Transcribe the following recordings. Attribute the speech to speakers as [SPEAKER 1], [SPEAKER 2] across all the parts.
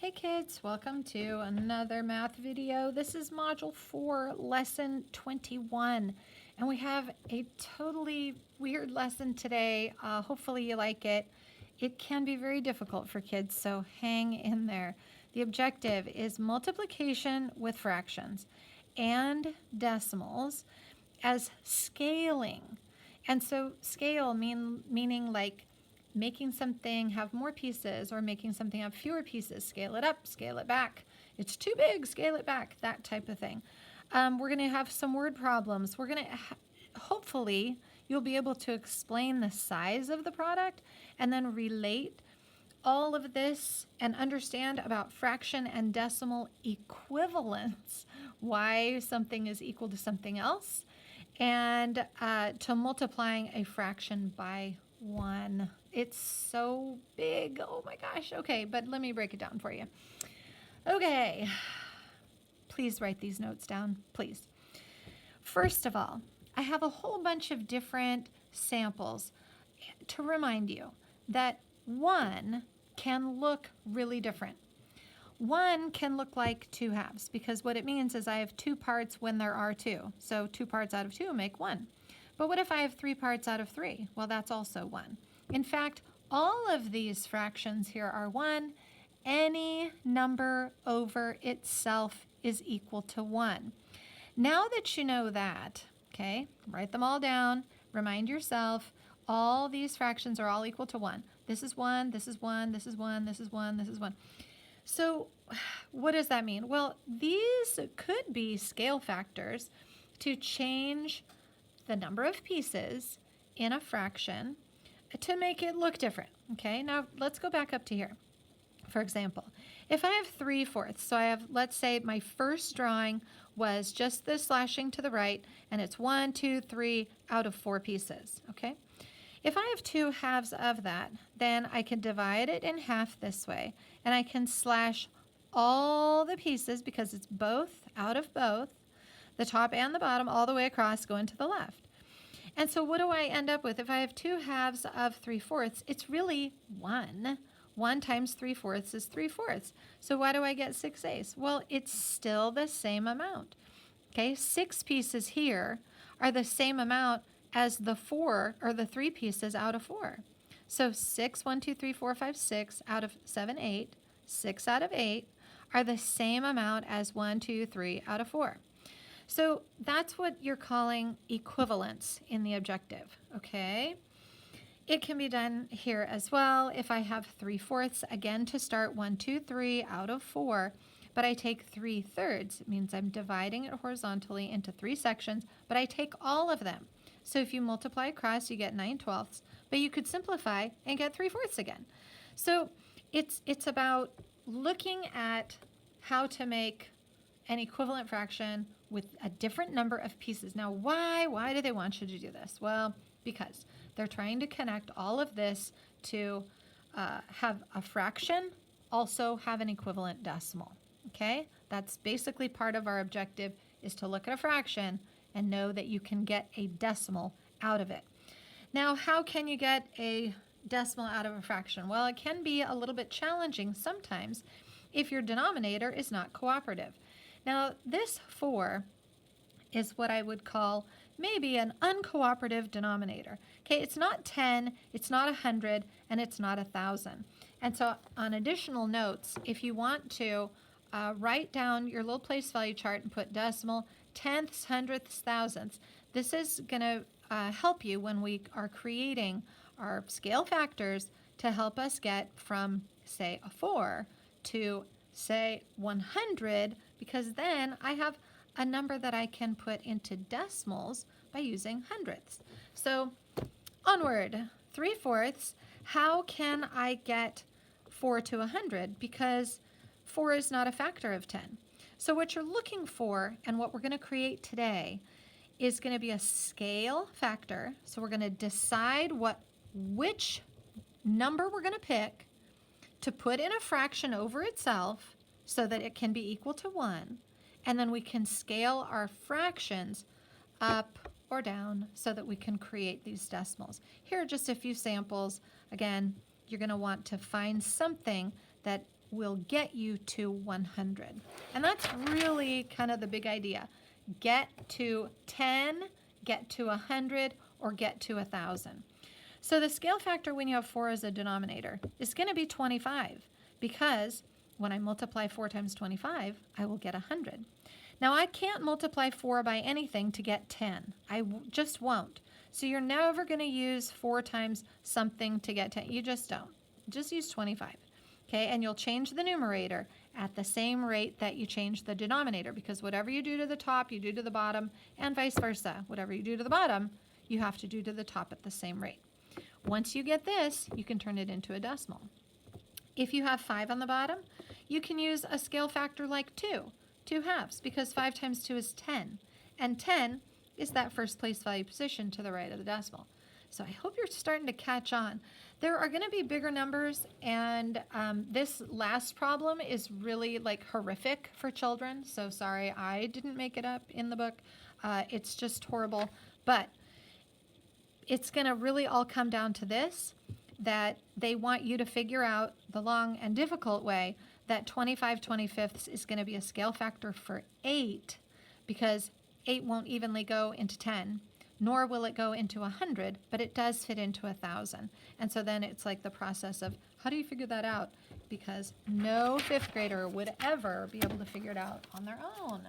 [SPEAKER 1] Hey kids, welcome to another math video. This is Module 4, Lesson 21, and we have a totally weird lesson today. Hopefully you like it. It can be very difficult for kids, so hang in there. The objective is multiplication with fractions and decimals as scaling. And so scale meaning like making something have more pieces or making something have fewer pieces. Scale it up, scale it back. It's too big, scale it back, that type of thing. We're going to have some word problems. We're going to, hopefully, you'll be able to explain the size of the product and then relate all of this and understand about fraction and decimal equivalence, why something is equal to something else, and to multiplying a fraction by 1. It's so big. Oh my gosh. Okay, but let me break it down for you. Okay. Please write these notes down, please. First of all, I have a whole bunch of different samples to remind you that 1 can look really different. 1 can look like 2 halves because what it means is I have 2 parts when there are 2. So 2 parts out of 2 make 1. But what if I have 3 parts out of 3? Well, that's also 1. In fact, all of these fractions here are 1. Any number over itself is equal to 1. Now that you know that, okay, write them all down. Remind yourself all these fractions are all equal to 1. This is 1, this is 1, this is 1, this is 1, this is 1. So what does that mean? Well, these could be scale factors to change the number of pieces in a fraction to make it look different. Okay, now let's go back up to here. For example, if I have 3/4, so I have, let's say my first drawing was just the slashing to the right, and it's 1, 2, 3 out of 4 pieces, okay? If I have 2 halves of that, then I can divide it in half this way, and I can slash all the pieces because it's both out of both, the top and the bottom all the way across going to the left. And so what do I end up with? If I have 2 halves of 3/4, it's really 1. 1 times 3/4 is 3/4. So why do I get 6/8? Well, it's still the same amount. Okay, 6 pieces here are the same amount as the 4 or the 3 pieces out of 4. So 6, 1, 2, 3, 4, 5, 6 out of 7, 8, 6 out of 8 are the same amount as 1, 2, 3 out of 4. So that's what you're calling equivalence in the objective, okay? It can be done here as well. If I have 3/4, again to start 1, 2, 3 out of 4, but I take 3/3. It means I'm dividing it horizontally into 3 sections, but I take all of them. So if you multiply across, you get 9/12, but you could simplify and get 3/4 again. So it's about looking at how to make an equivalent fraction with a different number of pieces. Now, why do they want you to do this? Well, because they're trying to connect all of this to have a fraction, also have an equivalent decimal, okay? That's basically part of our objective is to look at a fraction and know that you can get a decimal out of it. Now, how can you get a decimal out of a fraction? Well, it can be a little bit challenging sometimes if your denominator is not cooperative. Now, this 4 is what I would call maybe an uncooperative denominator. Okay, it's not 10, it's not 100, and it's not 1,000. And so on additional notes, if you want to write down your little place value chart and put decimal, tenths, hundredths, thousandths, this is going to help you when we are creating our scale factors to help us get from, say, a 4 to, say, 100, because then I have a number that I can put into decimals by using hundredths. So onward, 3/4, how can I get 4 to 100? Because 4 is not a factor of 10. So what you're looking for and what we're going to create today is going to be a scale factor. So we're going to decide which number we're going to pick to put in a fraction over itself so that it can be equal to 1. And then we can scale our fractions up or down so that we can create these decimals. Here are just a few samples. Again, you're going to want to find something that will get you to 100. And that's really kind of the big idea. Get to 10, get to 100, or get to 1,000. So the scale factor when you have 4 as a denominator is going to be 25, because when I multiply 4 times 25, I will get 100. Now I can't multiply 4 by anything to get 10. I just won't. So you're never going to use 4 times something to get 10. You just don't. Just use 25. Okay, and you'll change the numerator at the same rate that you change the denominator, because whatever you do to the top, you do to the bottom, and vice versa. Whatever you do to the bottom, you have to do to the top at the same rate. Once you get this, you can turn it into a decimal. If you have 5 on the bottom, you can use a scale factor like 2 halves, because 5 times 2 is 10, and 10 is that first place value position to the right of the decimal. So I hope you're starting to catch on. There are going to be bigger numbers, and this last problem is really like horrific for children. So sorry, I didn't make it up in the book. It's just horrible. But it's going to really all come down to this, that they want you to figure out the long and difficult way that 25/25 is going to be a scale factor for 8, because 8 won't evenly go into 10. Nor will it go into 100, but it does fit into 1,000. And so then it's like the process of, how do you figure that out? Because no 5th grader would ever be able to figure it out on their own.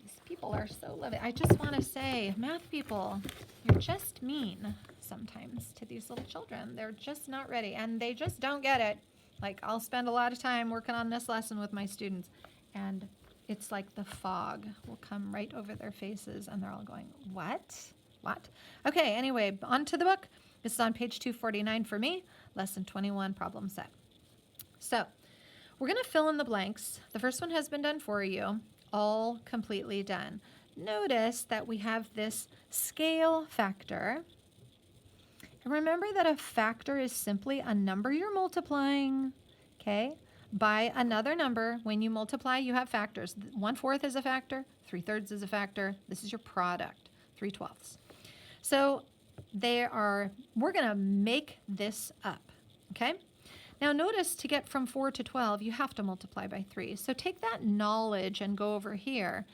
[SPEAKER 1] These people are so lovely. I just want to say, math people, you're just mean sometimes to these little children. They're just not ready, and they just don't get it. Like, I'll spend a lot of time working on this lesson with my students, and it's like the fog will come right over their faces, and they're all going, what? What? Okay, anyway, on to the book. This is on page 249 for me, lesson 21, problem set. So we're going to fill in the blanks. The first one has been done for you, all completely done. Notice that we have this scale factor. And remember that a factor is simply a number you're multiplying, okay? By another number. When you multiply, you have factors. 1/4 is a factor, 3/3 is a factor. This is your product, 3/12. So we're going to make this up, okay? Now notice, to get from 4 to 12, you have to multiply by 3. So take that knowledge and go over here.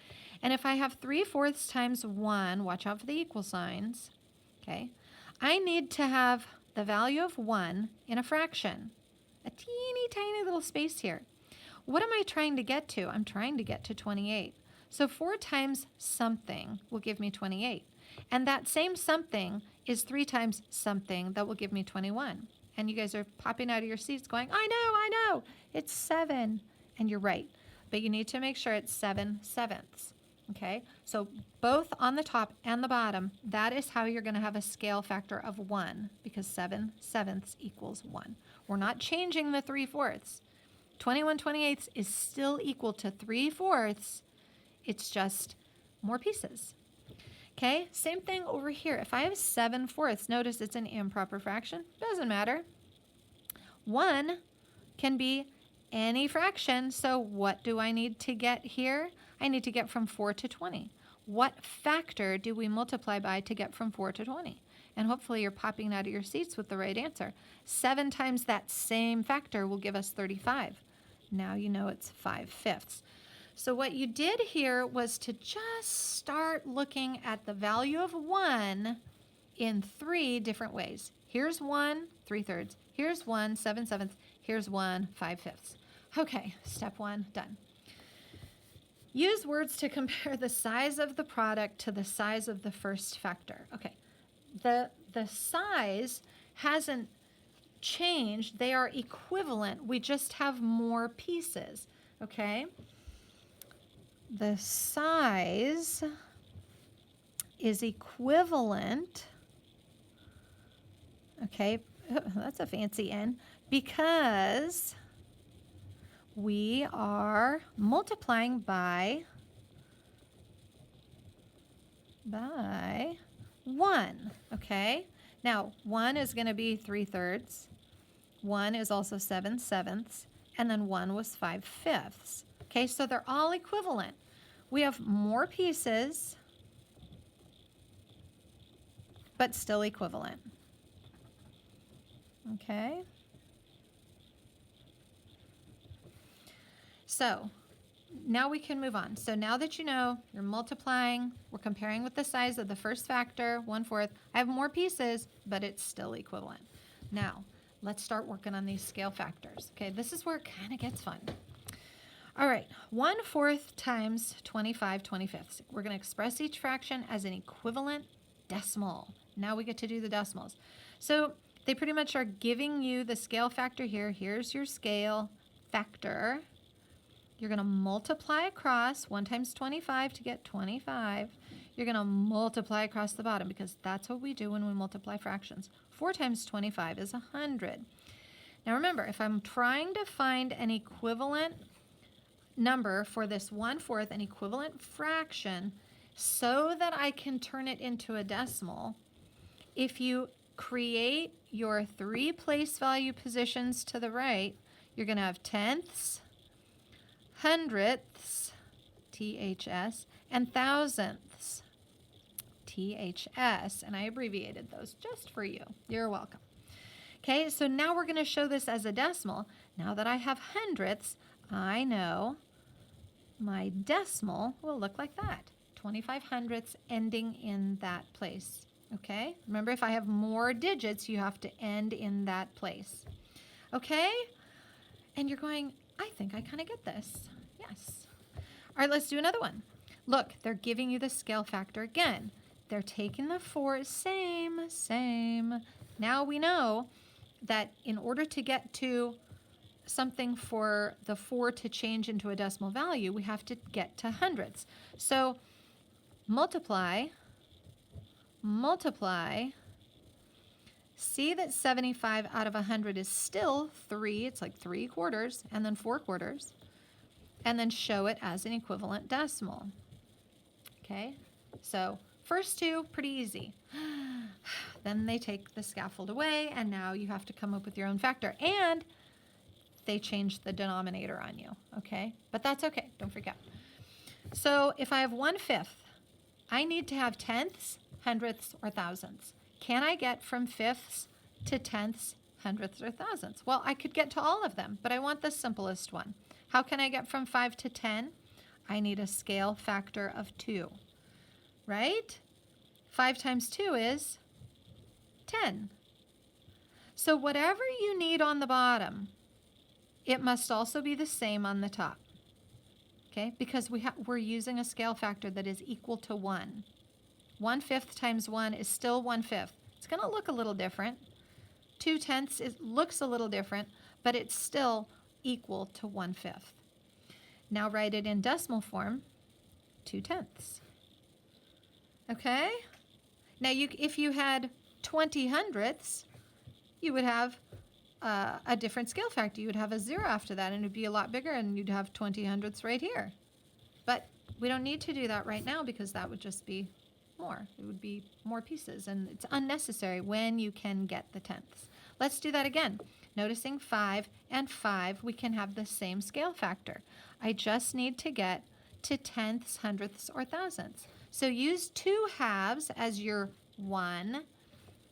[SPEAKER 1] And if I have 3/4 times 1, watch out for the equal signs, okay? I need to have the value of 1 in a fraction. A teeny tiny little space here. What am I trying to get to? I'm trying to get to 28. So 4 times something will give me 28. And that same something is 3 times something that will give me 21. And you guys are popping out of your seats going, I know, it's 7. And you're right. But you need to make sure it's 7/7. Okay? So both on the top and the bottom, that is how you're going to have a scale factor of 1, because 7/7 equals 1. We're not changing the 3/4. 21/28 is still equal to 3/4. It's just more pieces. Okay, same thing over here. If I have 7/4, notice it's an improper fraction. Doesn't matter. 1 can be any fraction. So what do I need to get here? I need to get from 4 to 20. What factor do we multiply by to get from 4 to 20? And hopefully you're popping out of your seats with the right answer. 7 times that same factor will give us 35. Now you know it's 5/5. So what you did here was to just start looking at the value of 1 in 3 different ways. Here's 1, 3/3. Here's 1, 7/7. Here's 1, 5/5. Okay, step 1, done. Use words to compare the size of the product to the size of the first factor. Okay, the size hasn't changed. They are equivalent. We just have more pieces, okay? The size is equivalent, okay, that's a fancy N, because we are multiplying by 1, okay? Now, 1 is going to be 3/3. 1 is also 7/7, and then 1 was 5/5. Okay, so they're all equivalent. We have more pieces, but still equivalent. Okay. So now we can move on. So now that you know you're multiplying, we're comparing with the size of the first factor, 1/4. I have more pieces, but it's still equivalent. Now, let's start working on these scale factors. Okay, this is where it kind of gets fun. All right, 1/4 times 25/25. We're going to express each fraction as an equivalent decimal. Now we get to do the decimals. So they pretty much are giving you the scale factor here. Here's your scale factor. You're going to multiply across 1 times 25 to get 25. You're going to multiply across the bottom because that's what we do when we multiply fractions. 4 times 25 is 100. Now remember, if I'm trying to find an equivalent number for this 1/4, an equivalent fraction, so that I can turn it into a decimal, if you create your 3 place value positions to the right, you're going to have tenths, hundredths, THS, and thousandths, THS, and I abbreviated those just for you. You're welcome. Okay, so now we're going to show this as a decimal. Now that I have hundredths, I know my decimal will look like that. 25 hundredths ending in that place. Okay? Remember, if I have more digits, you have to end in that place. Okay? And you're going, I think I kind of get this. Yes. All right, let's do another one. Look, they're giving you the scale factor again. They're taking the 4, same. Now we know that in order to get to something for the 4 to change into a decimal value, we have to get to hundredths. So multiply, see that 75 out of 100 is still 3, it's like 3/4, and then 4/4, and then show it as an equivalent decimal. Okay, so first two, pretty easy. Then they take the scaffold away, and now you have to come up with your own factor. And they change the denominator on you, okay? But that's okay, don't forget. So if I have 1/5, I need to have tenths, hundredths, or thousandths. Can I get from fifths to tenths, hundredths, or thousandths? Well, I could get to all of them, but I want the simplest one. How can I get from 5 to 10? I need a scale factor of 2, right? 5 times 2 is 10. So whatever you need on the bottom, it must also be the same on the top, okay? Because we're using a scale factor that is equal to 1. 1/5 times 1 is still 1/5. It's going to look a little different. 2/10, it looks a little different, but it's still equal to 1/5. Now write it in decimal form, 2/10. Okay? Now if you had 20 hundredths, you would have a different scale factor. You would have a 0 after that, and it would be a lot bigger, and you'd have 20 hundredths right here. But we don't need to do that right now because that would just be more. It would be more pieces, and it's unnecessary when you can get the tenths. Let's do that again. Noticing 5 and 5, we can have the same scale factor. I just need to get to tenths, hundredths, or thousandths. So use 2 halves as your 1,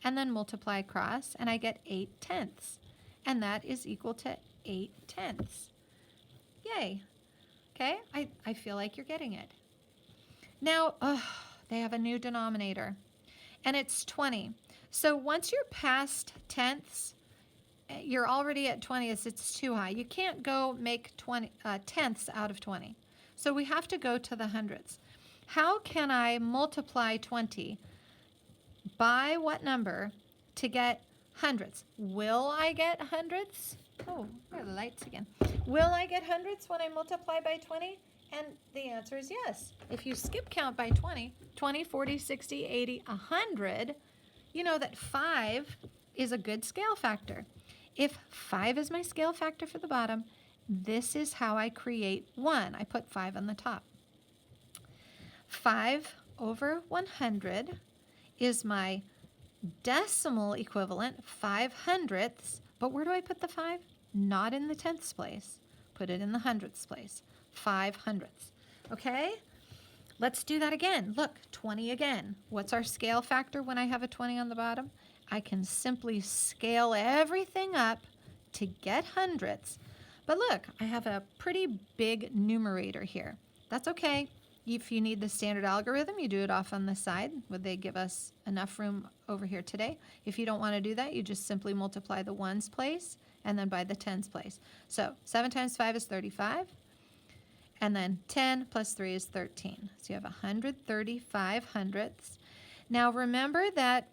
[SPEAKER 1] and then multiply across, and I get 8/10. And that is equal to 8/10. Yay. Okay, I feel like you're getting it. Now, they have a new denominator, and it's 20. So once you're past tenths, you're already at 20ths. It's too high. You can't go make 20 tenths out of 20. So we have to go to the hundredths. How can I multiply 20 by what number to get hundredths? Will I get hundredths? Oh, where are the lights again? Will I get hundredths when I multiply by 20? And the answer is yes. If you skip count by 20, 20, 40, 60, 80, 100, you know that 5 is a good scale factor. If 5 is my scale factor for the bottom, this is how I create 1. I put 5 on the top. 5 over 100 is my decimal equivalent, 5 hundredths. But where do I put the 5? Not in the tenths place. Put it in the hundredths place. 5 hundredths. Okay? Let's do that again. Look, 20 again. What's our scale factor when I have a 20 on the bottom? I can simply scale everything up to get hundredths But look, I have a pretty big numerator here. That's okay. If you need the standard algorithm, you do it off on the side. Would they give us enough room over here today? If you don't want to do that, you just simply multiply the ones place and then by the tens place. So 7 times 5 is 35. And then 10 plus 3 is 13. So you have 135 hundredths. Now remember that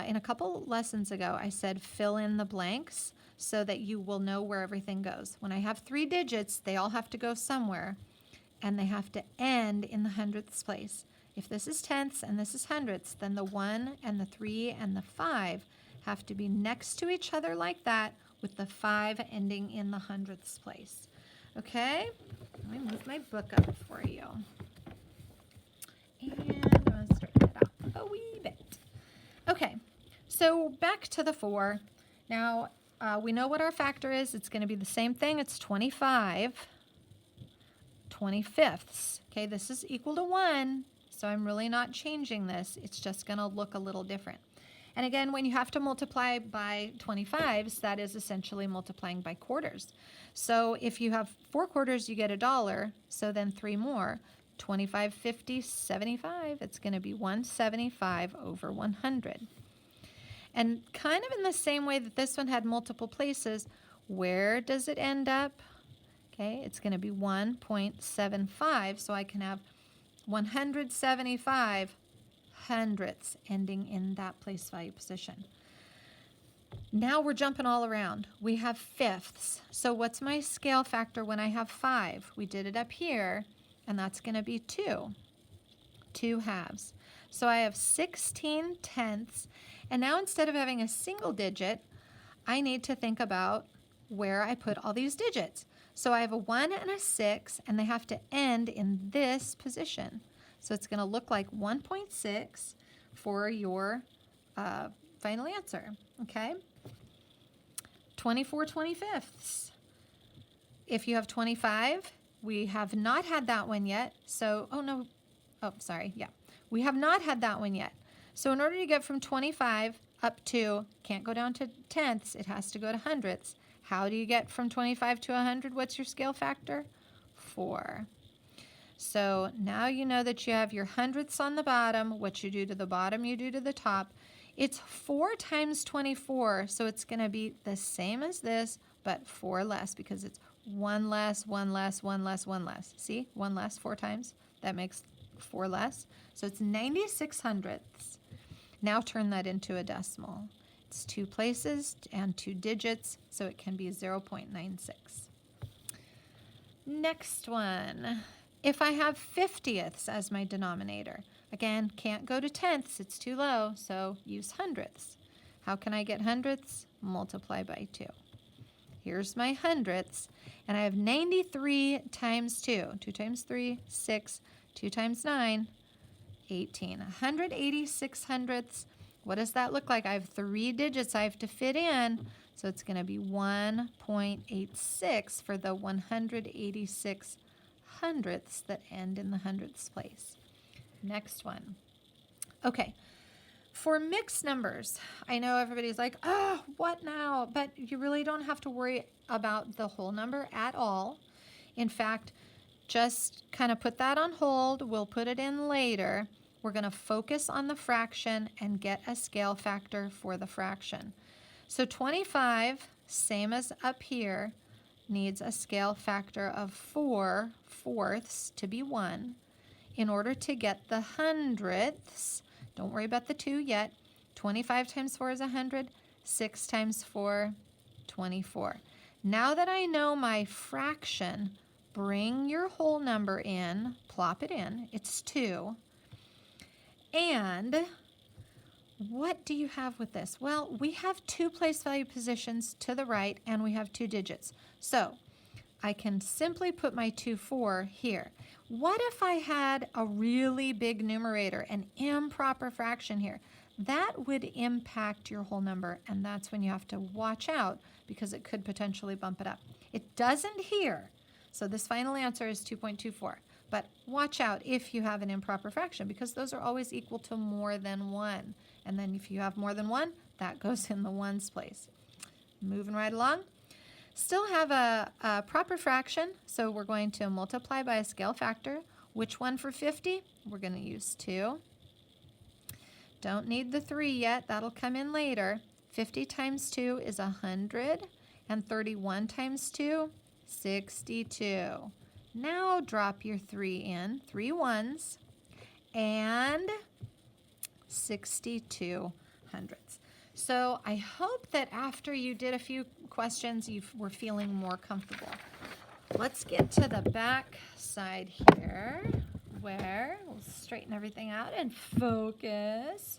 [SPEAKER 1] in a couple lessons ago, I said fill in the blanks so that you will know where everything goes. When I have 3 digits, they all have to go somewhere, and they have to end in the hundredths place. If this is tenths and this is hundredths, then the 1 and the 3 and the 5 have to be next to each other like that, with the 5 ending in the hundredths place. Okay? Let me move my book up for you. And I'm going to straighten it out a wee bit. Okay, so back to the 4. Now, we know what our factor is. It's going to be the same thing. It's 25 25ths. Okay, this is equal to 1, so I'm really not changing this. It's just going to look a little different. And again, when you have to multiply by 25s, that is essentially multiplying by quarters. So if you have 4 quarters, you get $1. So then 3 more, 25, 50, 75. It's going to be 175 over 100. And kind of in the same way that this one had multiple places, where does it end up? Okay, it's going to be 1.75. So I can have 175 hundredths ending in that place value position. Now we're jumping all around. We have fifths. So what's my scale factor when I have 5? We did it up here, and that's going to be 2. 2 halves. So I have 16 tenths. And now instead of having a single digit, I need to think about where I put all these digits. So I have a 1 and a 6, and they have to end in this position. So it's going to look like 1.6 for your final answer, okay? 24 25ths. If you have 25, we have not had that one yet. So, we have not had that one yet. So in order to get from 25 up to, can't go down to tenths, it has to go to hundredths. How do you get from 25 to 100? What's your scale factor? 4. So now you know that you have your hundredths on the bottom. What you do to the bottom, you do to the top. It's 4 times 24, so it's going to be the same as this, but 4 less because it's 1 less, 1 less, 1 less, 1 less. See, 1 less 4 times. That makes 4 less. So it's 96 hundredths. Now turn that into a decimal. It's 2 places and 2 digits, so it can be 0.96. Next one. If I have 50ths as my denominator, again, can't go to tenths, it's too low, so use hundredths. How can I get hundredths? Multiply by 2. Here's my hundredths, and I have 93 times 2. 2 times 3, 6. 2 times 9, 18. 186 hundredths. What does that look like? I have 3 digits I have to fit in, so it's going to be 1.86 for the 186 hundredths that end in the hundredths place. Next one. Okay, for mixed numbers, I know everybody's like, oh, what now? But you really don't have to worry about the whole number at all. In fact, just kind of put that on hold. We'll put it in later. We're going to focus on the fraction and get a scale factor for the fraction. So 25, same as up here, needs a scale factor of 4 fourths to be 1. In order to get the hundredths, don't worry about the 2 yet, 25 times 4 is 100, 6 times 4, 24. Now that I know my fraction, bring your whole number in, plop it in, it's 2. And what do you have with this? Well, we have 2 place value positions to the right, and we have 2 digits. So I can simply put my 2, 4 here. What if I had a really big numerator, an improper fraction here? That would impact your whole number, and that's when you have to watch out because it could potentially bump it up. It doesn't here, so this final answer is 2.24. But watch out if you have an improper fraction because those are always equal to more than 1. And then if you have more than 1, that goes in the ones place. Moving right along. Still have a proper fraction, so we're going to multiply by a scale factor. Which one for 50? We're going to use 2. Don't need the 3 yet. That'll come in later. 50 times 2 is 100, and 31 times 2, 62. Now drop your 3 in, 3 ones, and 62 hundredths. So I hope that after you did a few questions, you were feeling more comfortable. Let's get to the back side here, where we'll straighten everything out and focus.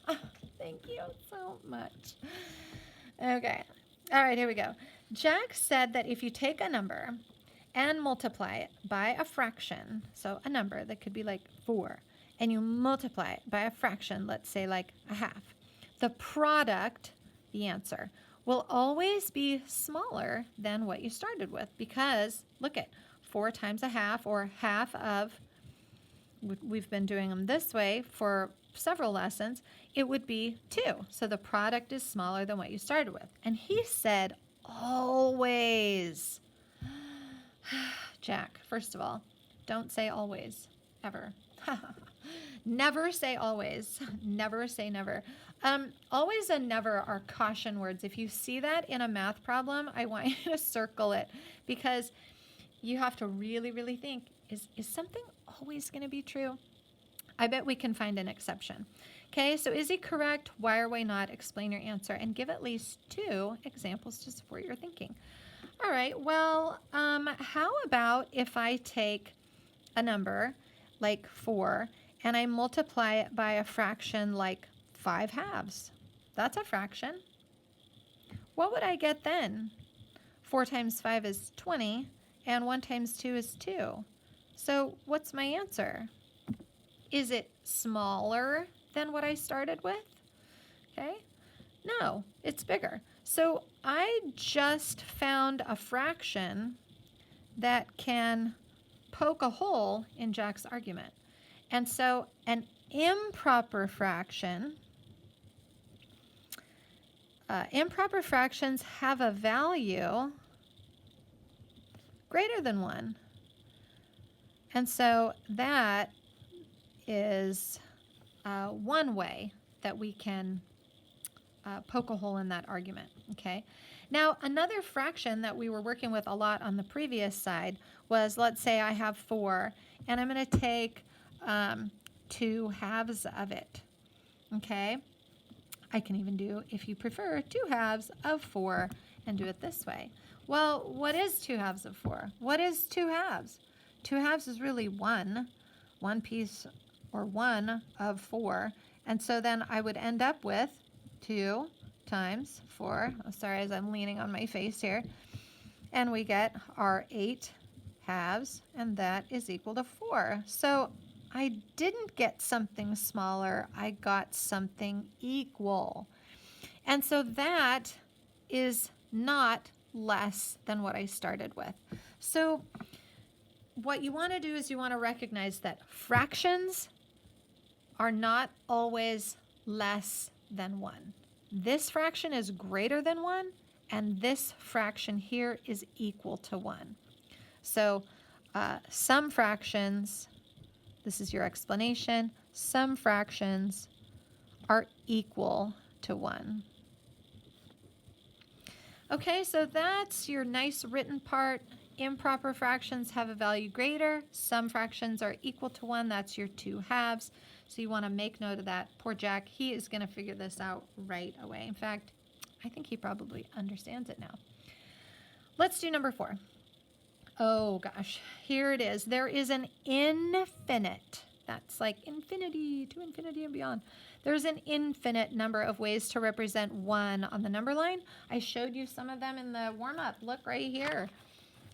[SPEAKER 1] Thank you so much. Okay. All right, here we go. Jack said that if you take a number and multiply it by a fraction, so a number that could be like 4, and you multiply it by a fraction, let's say like a half, the product, the answer, will always be smaller than what you started with, because look at 4 times a half, or half of, we've been doing them this way for several lessons, it would be 2. So the product is smaller than what you started with. And he said always. Jack, first of all, don't say always, ever. Never say always. Never say never. Always and never are caution words. If you see that in a math problem, I want you to circle it, because you have to really, really think, is something always going to be true? I bet we can find an exception. Okay, so is he correct? Why or why not? Explain your answer and give at least 2 examples to support your thinking. All right, well, how about if I take a number like 4 and I multiply it by a fraction like 5 halves? That's a fraction. What would I get then? 4 times 5 is 20, and 1 times 2 is 2. So what's my answer? Is it smaller than what I started with? Okay. No, it's bigger. So I just found a fraction that can poke a hole in Jack's argument. And so an improper fraction, improper fractions have a value greater than 1. And so that is one way that we can poke a hole in that argument, okay? Now, another fraction that we were working with a lot on the previous side was, let's say I have 4, and I'm going to take 2 halves of it, okay? I can even do, if you prefer, 2 halves of 4 and do it this way. Well, what is 2 halves of 4? What is 2 halves? 2 halves is really 1 piece, or 1 of 4. And so then I would end up with 2 times 4. Oh, sorry, as I'm leaning on my face here. And we get our 8 halves, and that is equal to 4. So I didn't get something smaller, I got something equal. And so that is not less than what I started with. So what you want to do is you want to recognize that fractions are not always less than 1. This fraction is greater than 1, and this fraction here is equal to 1. So some fractions, this is your explanation, some fractions are equal to 1. Okay, so that's your nice written part. Improper fractions have a value greater. Some fractions are equal to 1. That's your 2 halves. So you want to make note of that. Poor Jack, he is going to figure this out right away. In fact, I think he probably understands it now. Let's do number 4. Oh gosh, here it is. There is an infinite, that's like infinity, to infinity and beyond. There's an infinite number of ways to represent 1 on the number line. I showed you some of them in the warm-up. Look right here.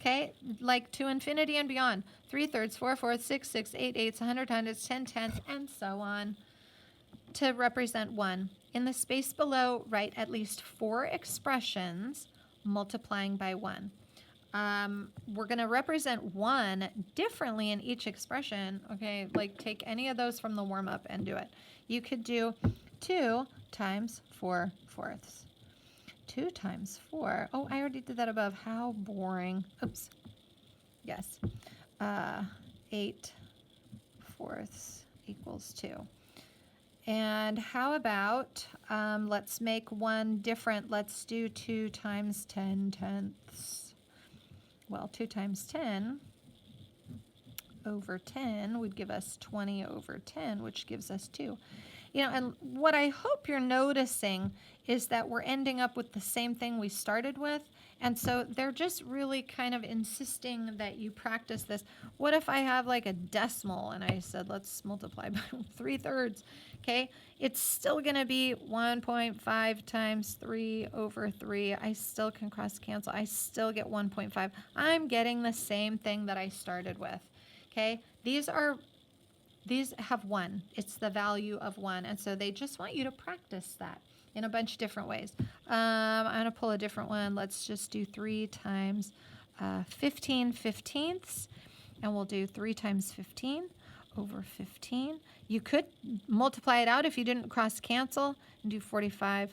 [SPEAKER 1] Okay, like to infinity and beyond. 3/3, 4/4, 6/6, 8/8, 100 hundredths, 10 tenths, and so on. To represent 1. In the space below, write at least 4 expressions multiplying by 1. We're going to represent 1 differently in each expression. Okay, like take any of those from the warm-up and do it. You could do 2 times 4/4. 2 times 4. Oh, I already did that above. How boring. Oops. Yes. 8 fourths equals 2. And how about, let's make one different. Let's do 2 times 10 tenths. Well, 2 times 10 over 10 would give us 20 over 10, which gives us 2. You know, and what I hope you're noticing is that we're ending up with the same thing we started with. And so they're just really kind of insisting that you practice this. What if I have like a decimal and I said, let's multiply by 3/3, okay? It's still going to be 1.5 times 3 over 3. I still can cross cancel. I still get 1.5. I'm getting the same thing that I started with, okay? These have 1. It's the value of 1. And so they just want you to practice that in a bunch of different ways. I'm going to pull a different one. Let's just do 3 times 15 fifteenths. And we'll do 3 times 15 over 15. You could multiply it out if you didn't cross cancel and do 45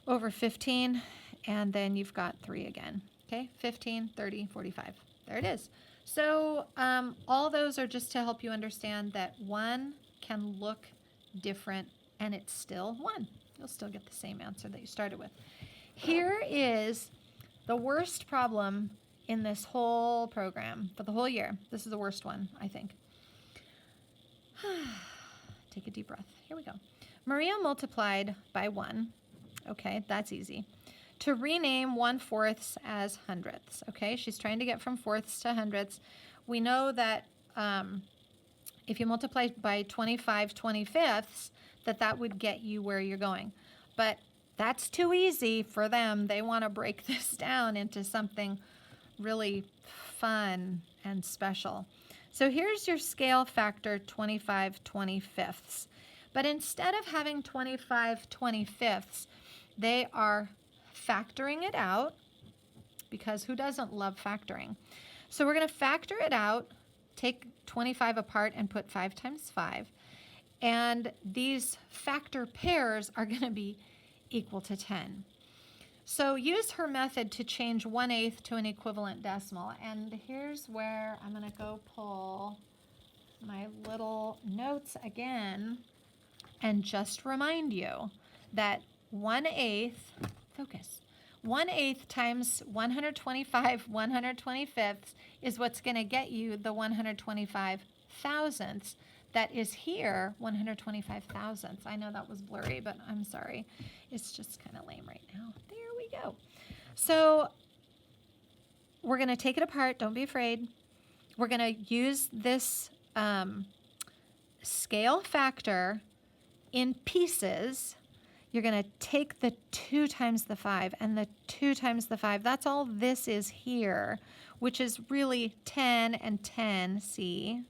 [SPEAKER 1] over 15. And then you've got 3 again. Okay, 15, 30, 45. There it is. So all those are just to help you understand that 1 can look different and it's still 1. You'll still get the same answer that you started with. Here is the worst problem in this whole program for the whole year. This is the worst one, I think. Take a deep breath. Here we go. Maria multiplied by 1. Okay, that's easy. To rename 1/4 as hundredths. Okay, she's trying to get from fourths to hundredths. We know that if you multiply by 25 25ths, that would get you where you're going. But that's too easy for them. They want to break this down into something really fun and special. So here's your scale factor 25 25ths. But instead of having 25 25ths, they are factoring it out, because who doesn't love factoring? So we're going to factor it out, take 25 apart and put 5 times 5. And these factor pairs are going to be equal to 10. So use her method to change 1/8 to an equivalent decimal. And here's where I'm going to go pull my little notes again and just remind you that 1/8, focus, 1/8 times 125 125ths is what's going to get you the 125 thousandths. That is here, 125 thousandths. I know that was blurry, but I'm sorry. It's just kind of lame right now. There we go. So we're going to take it apart. Don't be afraid. We're going to use this scale factor in pieces. You're going to take the 2 times the 5 and the 2 times the 5. That's all this is here, which is really 10 and 10, see?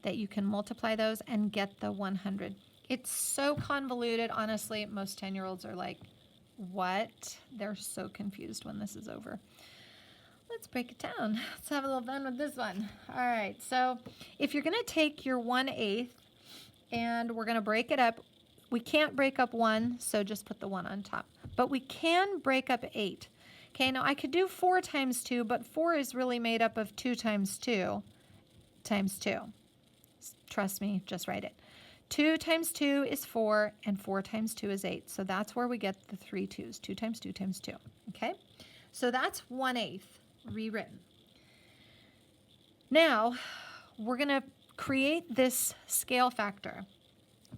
[SPEAKER 1] That you can multiply those and get the 100. It's so convoluted. Honestly, most 10-year-olds are like, what? They're so confused when this is over. Let's break it down. Let's have a little fun with this one. All right, so if you're going to take your 1/8 and we're going to break it up, we can't break up 1, so just put the 1 on top. But we can break up 8. Okay, now I could do 4 times 2, but 4 is really made up of 2 times 2 times 2. Trust me, just write it. 2 times 2 is 4, and 4 times 2 is 8. So that's where we get the 3 2's. 2 times 2 times 2. Okay? So that's 1/8 rewritten. Now, we're going to create this scale factor.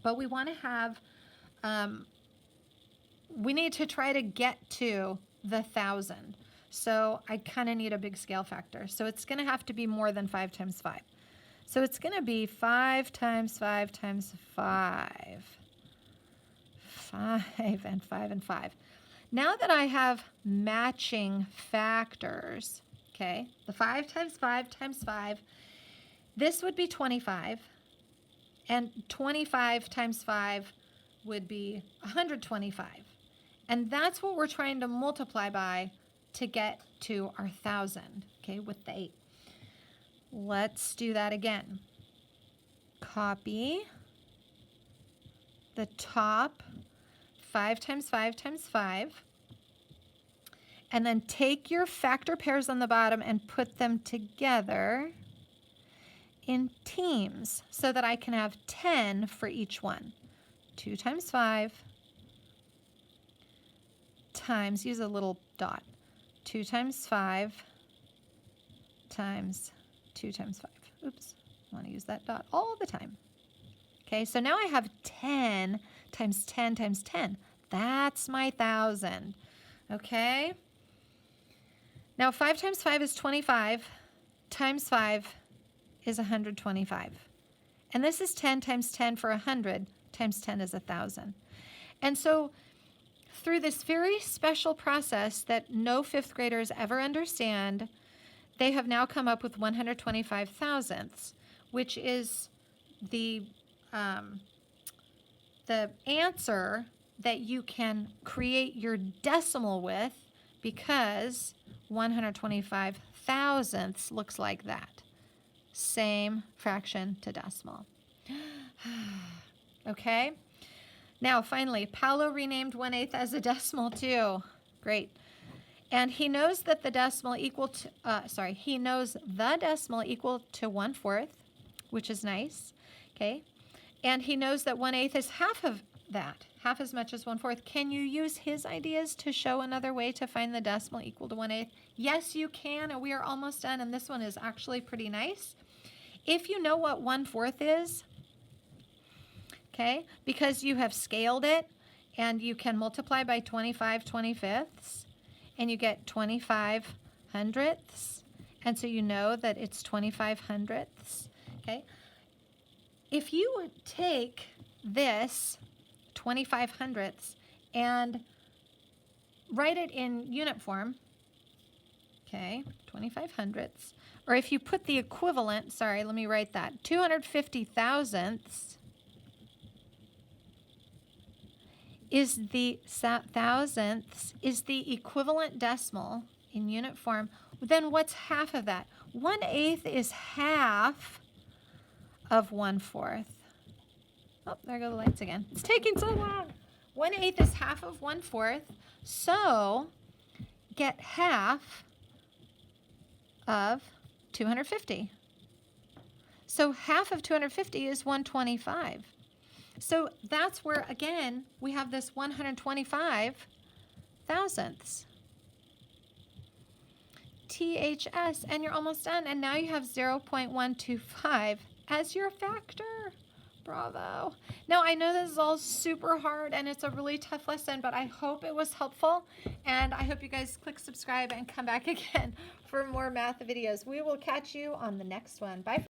[SPEAKER 1] But we want to have, we need to try to get to the 1,000. So I kind of need a big scale factor. So it's going to have to be more than 5 times 5. So it's going to be 5 times 5 times 5. 5 and 5 and 5. Now that I have matching factors, okay, the 5 times 5 times 5, this would be 25. And 25 times 5 would be 125. And that's what we're trying to multiply by to get to our 1,000, okay, with the 8. Let's do that again. Copy the top 5 times 5 times 5. and then take your factor pairs on the bottom and put them together in teams so that I can have 10 for each one. 2 times 5 times, use a little dot, 2 times 5 times 2 times 5. Oops, I want to use that dot all the time. Okay, so now I have 10 times 10 times 10. That's my 1,000. Okay? Now 5 times 5 is 25, times 5 is 125. And this is 10 times 10 for 100, times 10 is 1,000. And so through this very special process that no fifth graders ever understand, they have now come up with 125 thousandths, which is the answer that you can create your decimal with, because 125 thousandths looks like that. Same fraction to decimal. Okay? Now, finally, Paolo renamed 1/8 as a decimal too. Great. And he knows that the decimal equal to, he knows the decimal equal to 1/4, which is nice. Okay? And he knows that 1/8 is half of that, half as much as 1/4. Can you use his ideas to show another way to find the decimal equal to 1/8? Yes, you can, and we are almost done, and this one is actually pretty nice. If you know what 1/4 is, okay, because you have scaled it, and you can multiply by 25 25ths, and you get 25 hundredths, and so you know that it's 25 hundredths, okay? If you would take this 25 hundredths and write it in unit form, okay, 25 hundredths, or if you put the equivalent, sorry, let me write that, 250 thousandths is the equivalent decimal in unit form, then what's half of that? 1/8 is half of 1/4. Oh, there go the lights again. It's taking so long. 1/8 is half of 1/4, so get half of 250. So half of 250 is 125. So that's where, again, we have this 125 thousandths. THS, and you're almost done. And now you have 0.125 as your factor. Bravo. Now, I know this is all super hard and it's a really tough lesson, but I hope it was helpful. And I hope you guys click subscribe and come back again for more math videos. We will catch you on the next one. Bye.